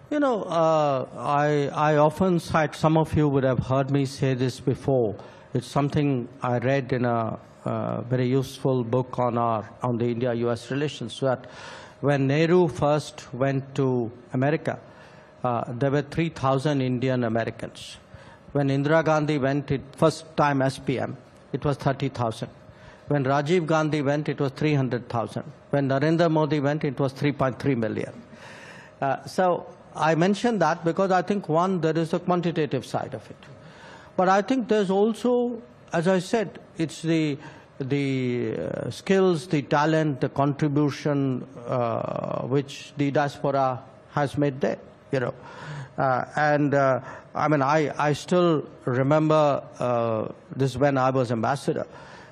I often cite, some of you would have heard me say this before. It's something I read in a very useful book on the India-US relations, that when Nehru first went to America, there were 3,000 Indian Americans. When Indira Gandhi went, first time SPM, it was 30,000. When Rajiv Gandhi went, it was 300,000. When Narendra Modi went, it was 3.3 million. So I mention that because I think, one, there is a quantitative side of it. But I think there's also, as I said, it's the skills, the talent, the contribution which the diaspora has made there, I still remember this when I was ambassador.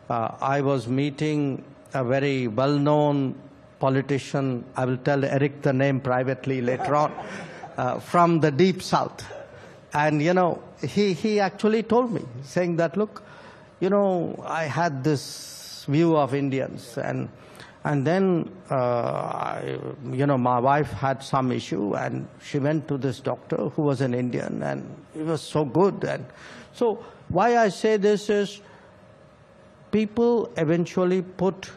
I was meeting a very well-known politician, I will tell Eric the name privately later on, from the Deep South. And, he actually told me, saying that, look, I had this view of Indians, and then, my wife had some issue, and she went to this doctor who was an Indian, and he was so good. And so why I say this is, people eventually put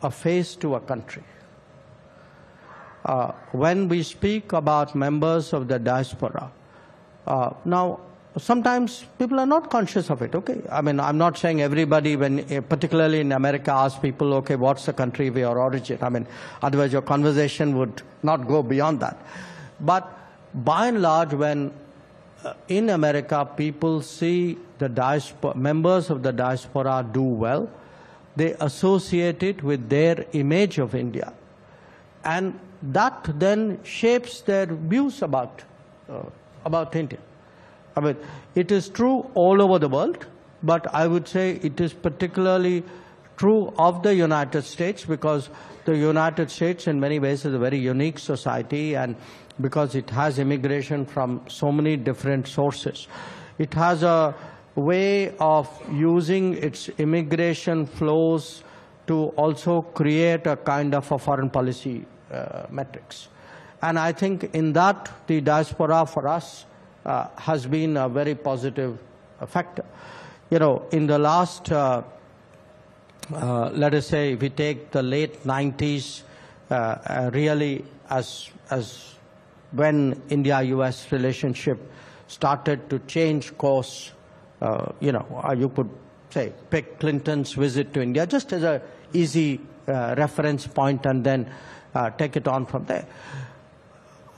a face to a country. When we speak about members of the diaspora, now, sometimes people are not conscious of it, okay? I'm not saying everybody, particularly in America, asks people, okay, what's the country of your origin? Otherwise your conversation would not go beyond that. But by and large, when in America people see the diaspora, members of the diaspora do well, they associate it with their image of India. And that then shapes their views about India. It is true all over the world, but I would say it is particularly true of the United States, because the United States in many ways is a very unique society, and because it has immigration from so many different sources. It has a way of using its immigration flows to also create a kind of a foreign policy metrics. And I think in that, the diaspora for us has been a very positive factor. In the last, let us say, if we take the late 90s, really as when India-US relationship started to change course, you could say, pick Clinton's visit to India just as an easy reference point, and then take it on from there.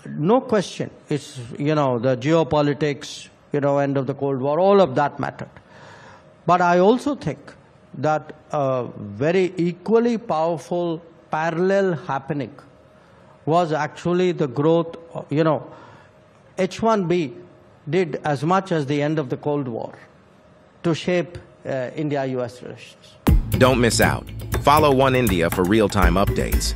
No question, it's, the geopolitics, end of the Cold War, all of that mattered. But I also think that a very equally powerful parallel happening was actually the growth, H1B did as much as the end of the Cold War to shape India-US relations. Don't miss out. Follow Oneindia for real-time updates.